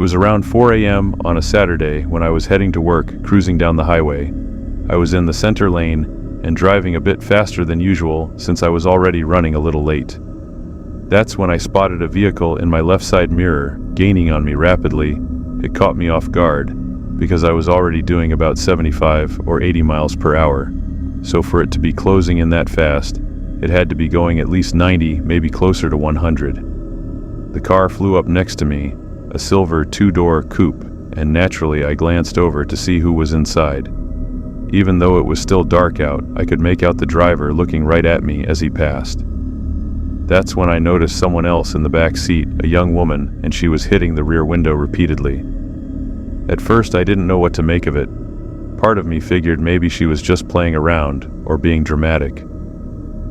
It was around 4 a.m. on a Saturday when I was heading to work, cruising down the highway. I was in the center lane and driving a bit faster than usual since I was already running a little late. That's when I spotted a vehicle in my left side mirror, gaining on me rapidly. It caught me off guard, because I was already doing about 75 or 80 miles per hour. So for it to be closing in that fast, it had to be going at least 90, maybe closer to 100. The car flew up next to me, a silver two-door coupe, and naturally I glanced over to see who was inside. Even though it was still dark out, I could make out the driver looking right at me as he passed. That's when I noticed someone else in the back seat, a young woman, and she was hitting the rear window repeatedly. At first I didn't know what to make of it. Part of me figured maybe she was just playing around, or being dramatic.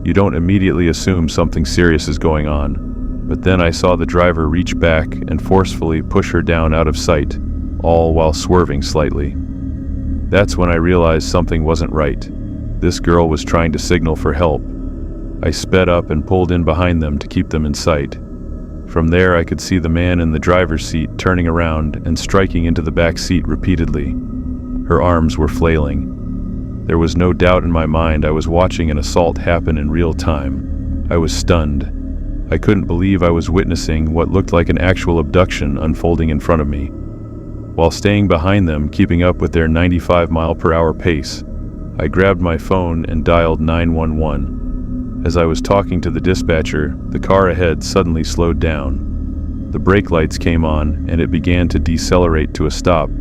You don't immediately assume something serious is going on, but then I saw the driver reach back and forcefully push her down out of sight, all while swerving slightly. That's when I realized something wasn't right. This girl was trying to signal for help. I sped up and pulled in behind them to keep them in sight. From there I could see the man in the driver's seat turning around and striking into the back seat repeatedly. Her arms were flailing. There was no doubt in my mind I was watching an assault happen in real time. I was stunned. I couldn't believe I was witnessing what looked like an actual abduction unfolding in front of me. While staying behind them, keeping up with their 95-mile-per-hour pace, I grabbed my phone and dialed 911. As I was talking to the dispatcher, the car ahead suddenly slowed down. The brake lights came on, and it began to decelerate to a stop.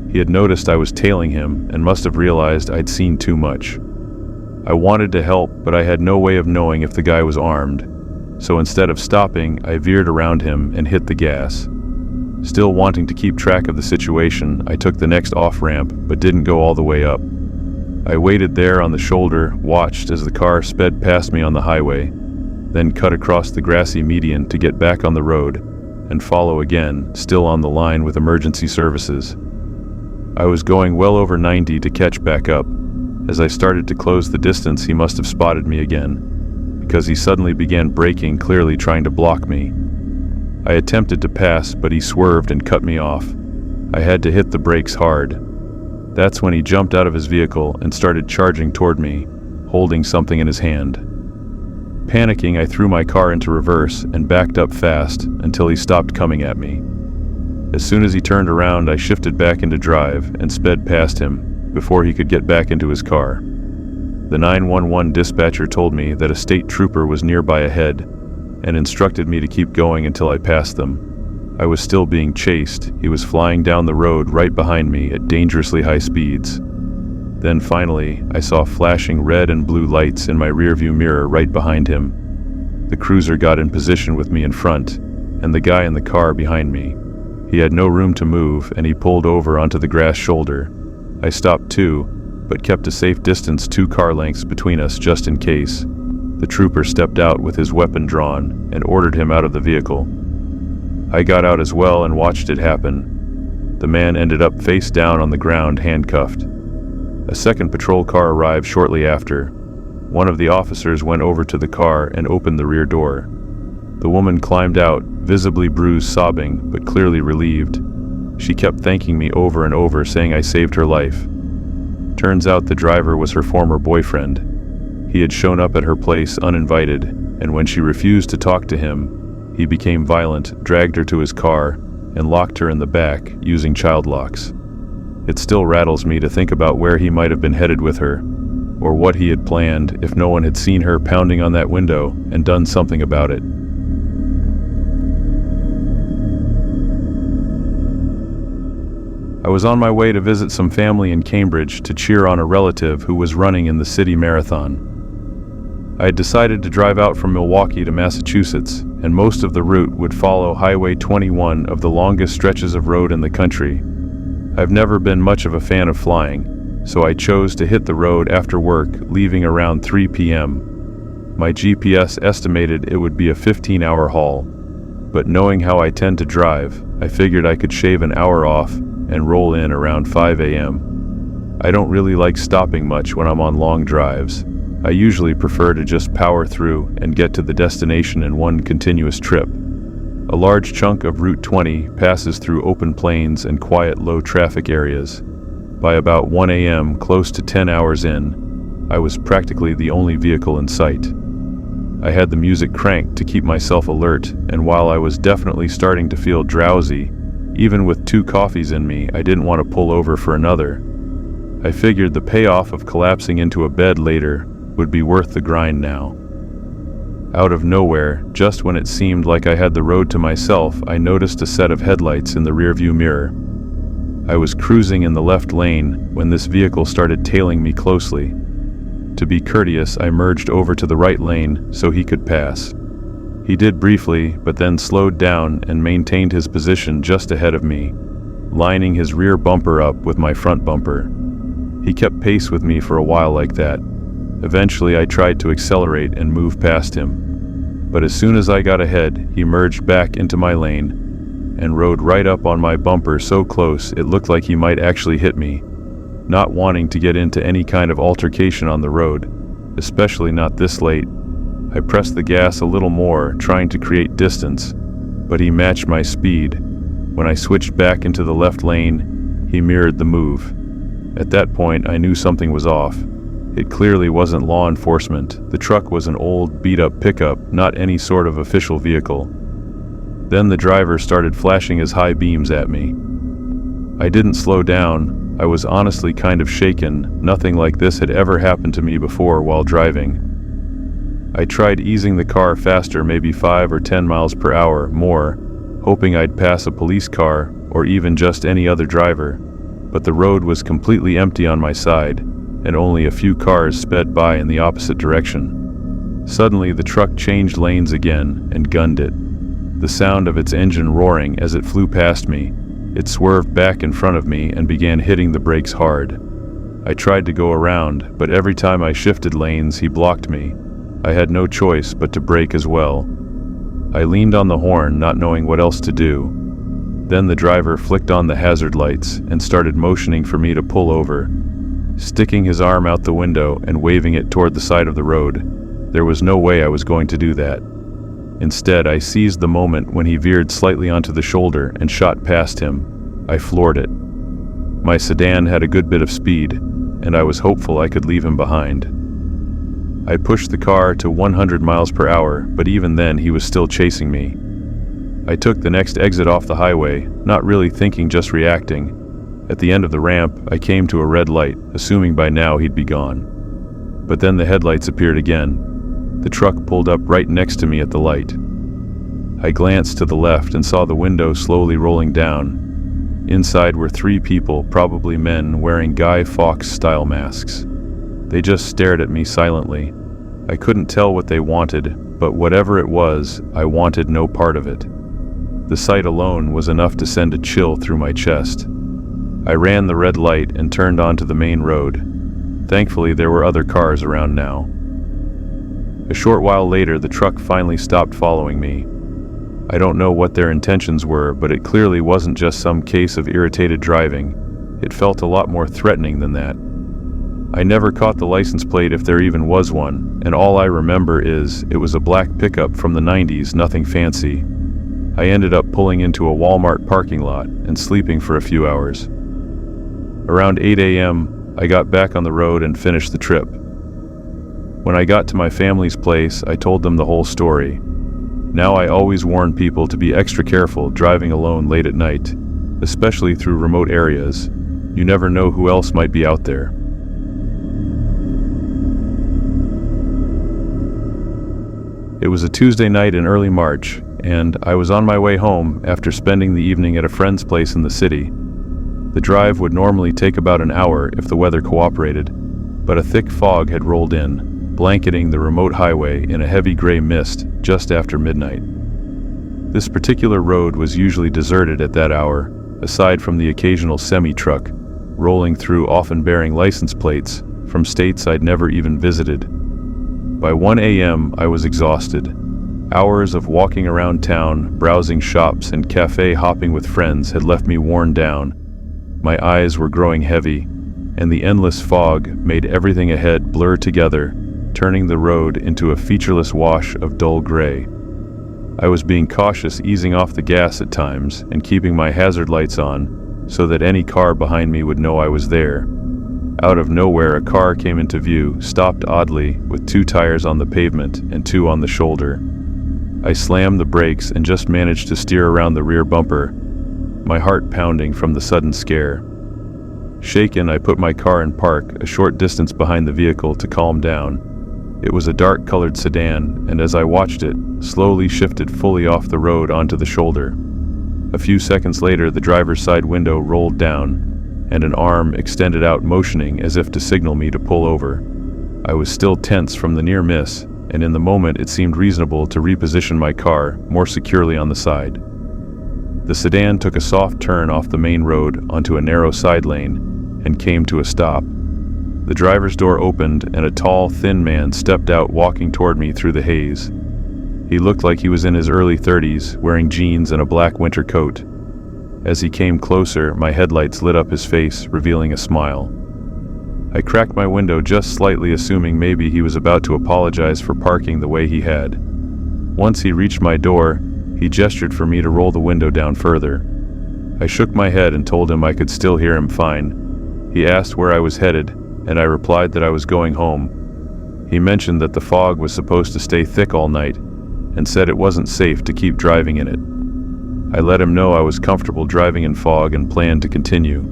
He had noticed I was tailing him and must have realized I'd seen too much. I wanted to help, but I had no way of knowing if the guy was armed. So instead of stopping, I veered around him and hit the gas. Still wanting to keep track of the situation, I took the next off-ramp, but didn't go all the way up. I waited there on the shoulder, watched as the car sped past me on the highway, then cut across the grassy median to get back on the road, and follow again, still on the line with emergency services. I was going well over 90 to catch back up. As I started to close the distance, he must have spotted me again, because he suddenly began braking, clearly trying to block me. I attempted to pass, but he swerved and cut me off. I had to hit the brakes hard. That's when he jumped out of his vehicle and started charging toward me, holding something in his hand. Panicking, I threw my car into reverse and backed up fast until he stopped coming at me. As soon as he turned around, I shifted back into drive and sped past him before he could get back into his car. The 911 dispatcher told me that a state trooper was nearby ahead and instructed me to keep going until I passed them. I was still being chased. He was flying down the road right behind me at dangerously high speeds. Then finally, I saw flashing red and blue lights in my rearview mirror right behind him. The cruiser got in position with me in front, and the guy in the car behind me. He had no room to move, and he pulled over onto the grass shoulder. I stopped too, but kept a safe distance 2 car lengths between us just in case. The trooper stepped out with his weapon drawn and ordered him out of the vehicle. I got out as well and watched it happen. The man ended up face down on the ground, handcuffed. A second patrol car arrived shortly after. One of the officers went over to the car and opened the rear door. The woman climbed out, visibly bruised, sobbing, but clearly relieved. She kept thanking me over and over, saying I saved her life. Turns out the driver was her former boyfriend. He had shown up at her place uninvited, and when she refused to talk to him, he became violent, dragged her to his car, and locked her in the back using child locks. It still rattles me to think about where he might have been headed with her, or what he had planned if no one had seen her pounding on that window and done something about it. I was on my way to visit some family in Cambridge to cheer on a relative who was running in the city marathon. I had decided to drive out from Milwaukee to Massachusetts, and most of the route would follow Highway 21, of the longest stretches of road in the country. I've never been much of a fan of flying, so I chose to hit the road after work, leaving around 3 p.m. My GPS estimated it would be a 15-hour haul, but knowing how I tend to drive, I figured I could shave an hour off and roll in around 5 a.m. I don't really like stopping much when I'm on long drives. I usually prefer to just power through and get to the destination in one continuous trip. A large chunk of Route 20 passes through open plains and quiet low-traffic areas. By about 1 a.m., close to 10 hours in, I was practically the only vehicle in sight. I had the music cranked to keep myself alert, and while I was definitely starting to feel drowsy, even with 2 coffees in me, I didn't want to pull over for another. I figured the payoff of collapsing into a bed later would be worth the grind now. Out of nowhere, just when it seemed like I had the road to myself, I noticed a set of headlights in the rearview mirror. I was cruising in the left lane when this vehicle started tailing me closely. To be courteous, I merged over to the right lane so he could pass. He did briefly, but then slowed down and maintained his position just ahead of me, lining his rear bumper up with my front bumper. He kept pace with me for a while like that. Eventually, I tried to accelerate and move past him. But as soon as I got ahead, he merged back into my lane and rode right up on my bumper so close it looked like he might actually hit me. Not wanting to get into any kind of altercation on the road, especially not this late, I pressed the gas a little more, trying to create distance, but he matched my speed. When I switched back into the left lane, he mirrored the move. At that point, I knew something was off. It clearly wasn't law enforcement. The truck was an old, beat-up pickup, not any sort of official vehicle. Then the driver started flashing his high beams at me. I didn't slow down. I was honestly kind of shaken. Nothing like this had ever happened to me before while driving. I tried easing the car faster, maybe 5 or 10 miles per hour more, hoping I'd pass a police car or even just any other driver. But the road was completely empty on my side, and only a few cars sped by in the opposite direction. Suddenly, the truck changed lanes again and gunned it. The sound of its engine roaring as it flew past me, it swerved back in front of me and began hitting the brakes hard. I tried to go around, but every time I shifted lanes, he blocked me. I had no choice but to brake as well. I leaned on the horn, not knowing what else to do. Then the driver flicked on the hazard lights and started motioning for me to pull over, sticking his arm out the window and waving it toward the side of the road. There was no way I was going to do that. Instead, I seized the moment when he veered slightly onto the shoulder and shot past him. I floored it. My sedan had a good bit of speed, and I was hopeful I could leave him behind. I pushed the car to 100 miles per hour, but even then he was still chasing me. I took the next exit off the highway, not really thinking, just reacting. At the end of the ramp, I came to a red light, assuming by now he'd be gone. But then the headlights appeared again. The truck pulled up right next to me at the light. I glanced to the left and saw the window slowly rolling down. Inside were 3 people, probably men, wearing Guy Fawkes-style masks. They just stared at me silently. I couldn't tell what they wanted, but whatever it was, I wanted no part of it. The sight alone was enough to send a chill through my chest. I ran the red light and turned onto the main road. Thankfully, there were other cars around now. A short while later, the truck finally stopped following me. I don't know what their intentions were, but it clearly wasn't just some case of irritated driving. It felt a lot more threatening than that. I never caught the license plate, if there even was one, and all I remember is it was a black pickup from the 90s, nothing fancy. I ended up pulling into a Walmart parking lot and sleeping for a few hours. Around 8 a.m., I got back on the road and finished the trip. When I got to my family's place, I told them the whole story. Now I always warn people to be extra careful driving alone late at night, especially through remote areas. You never know who else might be out there. It was a Tuesday night in early March, and I was on my way home after spending the evening at a friend's place in the city. The drive would normally take about an hour if the weather cooperated, but a thick fog had rolled in, blanketing the remote highway in a heavy gray mist just after midnight. This particular road was usually deserted at that hour, aside from the occasional semi-truck rolling through, often bearing license plates from states I'd never even visited. By 1 a.m., I was exhausted. Hours of walking around town, browsing shops, and cafe hopping with friends had left me worn down. My eyes were growing heavy, and the endless fog made everything ahead blur together, turning the road into a featureless wash of dull gray. I was being cautious, easing off the gas at times and keeping my hazard lights on so that any car behind me would know I was there. Out of nowhere, a car came into view, stopped oddly, with 2 tires on the pavement and 2 on the shoulder. I slammed the brakes and just managed to steer around the rear bumper, my heart pounding from the sudden scare. Shaken, I put my car in park a short distance behind the vehicle to calm down. It was a dark-colored sedan, and as I watched it, slowly shifted fully off the road onto the shoulder. A few seconds later, the driver's side window rolled down, and an arm extended out, motioning as if to signal me to pull over. I was still tense from the near miss, and in the moment it seemed reasonable to reposition my car more securely on the side. The sedan took a soft turn off the main road onto a narrow side lane and came to a stop. The driver's door opened and a tall, thin man stepped out, walking toward me through the haze. He looked like he was in his early 30s, wearing jeans and a black winter coat. As he came closer, my headlights lit up his face, revealing a smile. I cracked my window just slightly, assuming maybe he was about to apologize for parking the way he had. Once he reached my door, he gestured for me to roll the window down further. I shook my head and told him I could still hear him fine. He asked where I was headed, and I replied that I was going home. He mentioned that the fog was supposed to stay thick all night, and said it wasn't safe to keep driving in it. I let him know I was comfortable driving in fog and planned to continue.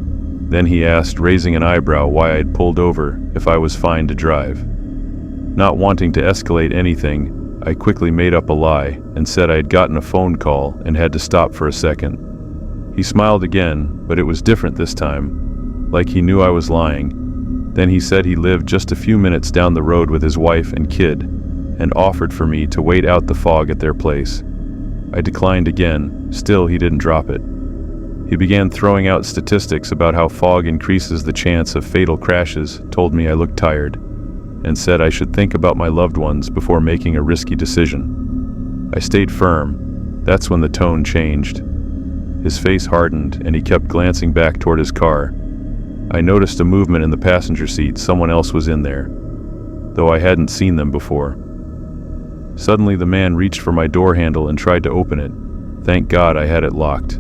Then he asked, raising an eyebrow, why I'd pulled over if I was fine to drive. Not wanting to escalate anything, I quickly made up a lie and said I had gotten a phone call and had to stop for a second. He smiled again, but it was different this time, like he knew I was lying. Then he said he lived just a few minutes down the road with his wife and kid, and offered for me to wait out the fog at their place. I declined again. Still, he didn't drop it. He began throwing out statistics about how fog increases the chance of fatal crashes, told me I looked tired, and said I should think about my loved ones before making a risky decision. I stayed firm. That's when the tone changed. His face hardened, and he kept glancing back toward his car. I noticed a movement in the passenger seat. Someone else was in there, though I hadn't seen them before. Suddenly, the man reached for my door handle and tried to open it. Thank God I had it locked.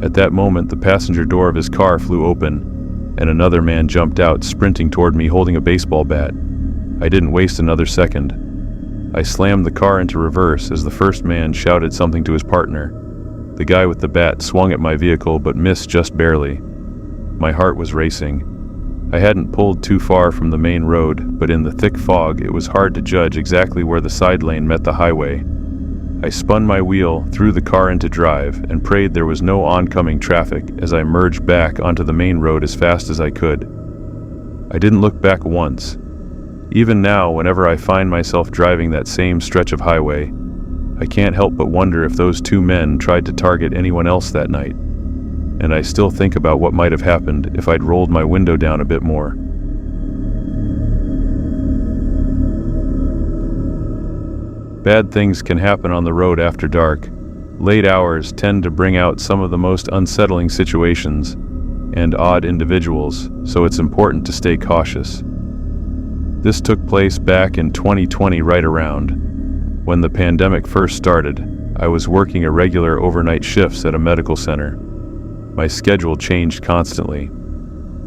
At that moment, the passenger door of his car flew open, and another man jumped out, sprinting toward me holding a baseball bat. I didn't waste another second. I slammed the car into reverse as the first man shouted something to his partner. The guy with the bat swung at my vehicle but missed just barely. My heart was racing. I hadn't pulled too far from the main road, but in the thick fog it was hard to judge exactly where the side lane met the highway. I spun my wheel, threw the car into drive, and prayed there was no oncoming traffic as I merged back onto the main road as fast as I could. I didn't look back once. Even now, whenever I find myself driving that same stretch of highway, I can't help but wonder if those 2 men tried to target anyone else that night. And I still think about what might have happened if I'd rolled my window down a bit more. Bad things can happen on the road after dark. Late hours tend to bring out some of the most unsettling situations and odd individuals, so it's important to stay cautious. This took place back in 2020, right around when the pandemic first started. I was working irregular overnight shifts at a medical center. My schedule changed constantly.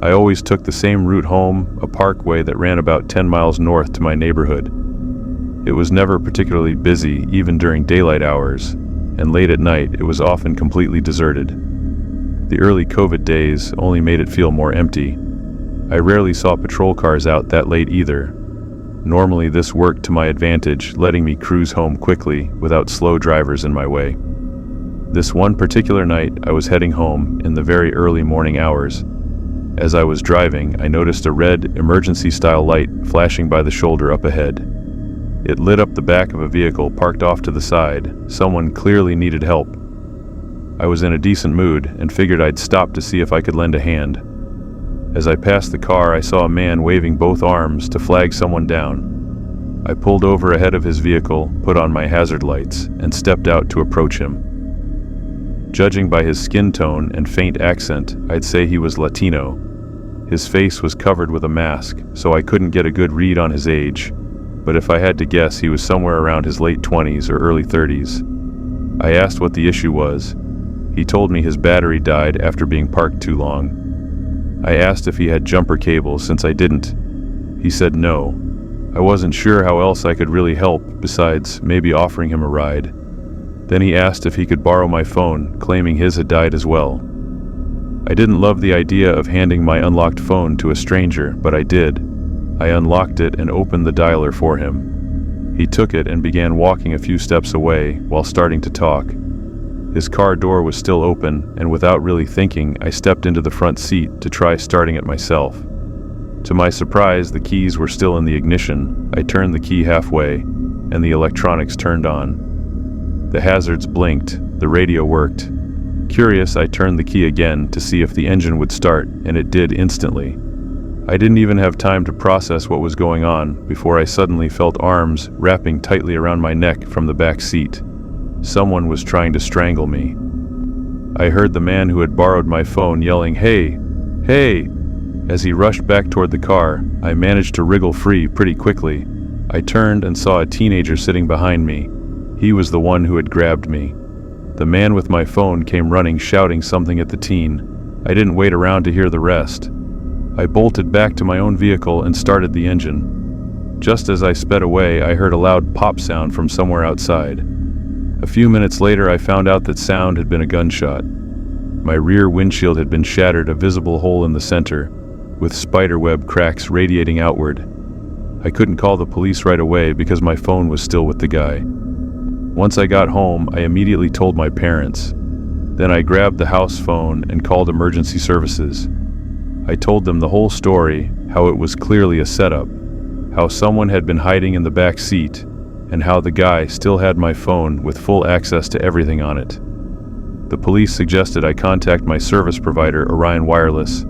I always took the same route home, a parkway that ran about 10 miles north to my neighborhood. It was never particularly busy, even during daylight hours, and late at night it was often completely deserted. The early COVID days only made it feel more empty. I rarely saw patrol cars out that late either. Normally this worked to my advantage, letting me cruise home quickly without slow drivers in my way. This one particular night, I was heading home in the very early morning hours. As I was driving, I noticed a red emergency-style light flashing by the shoulder up ahead. It lit up the back of a vehicle parked off to the side. Someone clearly needed help. I was in a decent mood and figured I'd stop to see if I could lend a hand. As I passed the car, I saw a man waving both arms to flag someone down. I pulled over ahead of his vehicle, put on my hazard lights, and stepped out to approach him. Judging by his skin tone and faint accent, I'd say he was Latino. His face was covered with a mask, so I couldn't get a good read on his age, but if I had to guess, he was somewhere around his late 20s or early 30s. I asked what the issue was. He told me his battery died after being parked too long. I asked if he had jumper cables since I didn't. He said no. I wasn't sure how else I could really help besides maybe offering him a ride. Then he asked if he could borrow my phone, claiming his had died as well. I didn't love the idea of handing my unlocked phone to a stranger, but I did. I unlocked it and opened the dialer for him. He took it and began walking a few steps away while starting to talk. His car door was still open, and without really thinking, I stepped into the front seat to try starting it myself. To my surprise, the keys were still in the ignition. I turned the key halfway, and the electronics turned on. The hazards blinked, the radio worked. Curious, I turned the key again to see if the engine would start, and it did instantly. I didn't even have time to process what was going on before I suddenly felt arms wrapping tightly around my neck from the back seat. Someone was trying to strangle me. I heard the man who had borrowed my phone yelling, "Hey! Hey!" As he rushed back toward the car, I managed to wriggle free pretty quickly. I turned and saw a teenager sitting behind me. He was the one who had grabbed me. The man with my phone came running, shouting something at the teen. I didn't wait around to hear the rest. I bolted back to my own vehicle and started the engine. Just as I sped away, I heard a loud pop sound from somewhere outside. A few minutes later, I found out that sound had been a gunshot. My rear windshield had been shattered, a visible hole in the center, with spiderweb cracks radiating outward. I couldn't call the police right away because my phone was still with the guy. Once I got home, I immediately told my parents. Then I grabbed the house phone and called emergency services. I told them the whole story, how it was clearly a setup, how someone had been hiding in the back seat, and how the guy still had my phone with full access to everything on it. The police suggested I contact my service provider, Orion Wireless,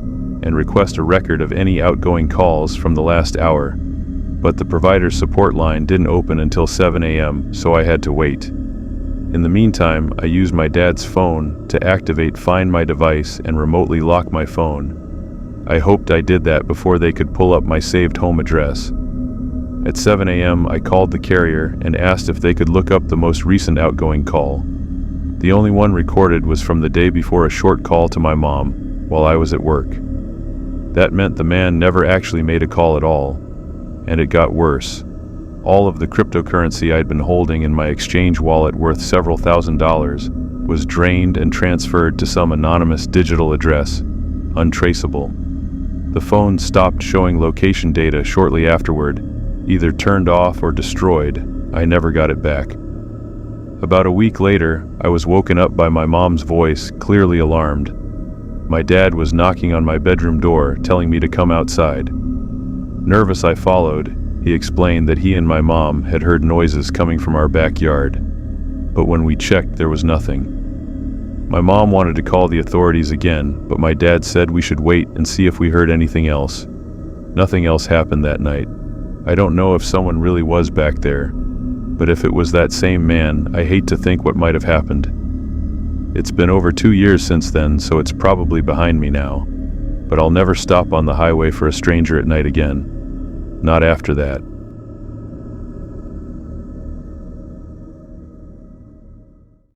and request a record of any outgoing calls from the last hour. But the provider's support line didn't open until 7 a.m., so I had to wait. In the meantime, I used my dad's phone to activate Find My Device and remotely lock my phone. I hoped I did that before they could pull up my saved home address. At 7 a.m., I called the carrier and asked if they could look up the most recent outgoing call. The only one recorded was from the day before, a short call to my mom while I was at work. That meant the man never actually made a call at all. And it got worse. All of the cryptocurrency I'd been holding in my exchange wallet worth several $1,000s was drained and transferred to some anonymous digital address, untraceable. The phone stopped showing location data shortly afterward, either turned off or destroyed. I never got it back. About a week later, I was woken up by my mom's voice, clearly alarmed. My dad was knocking on my bedroom door, telling me to come outside. Nervous, I followed. He explained that he and my mom had heard noises coming from our backyard, but when we checked, there was nothing. My mom wanted to call the authorities again, but my dad said we should wait and see if we heard anything else. Nothing else happened that night. I don't know if someone really was back there, but if it was that same man, I hate to think what might have happened. It's been over 2 years since then, so it's probably behind me now. But I'll never stop on the highway for a stranger at night again. Not after that.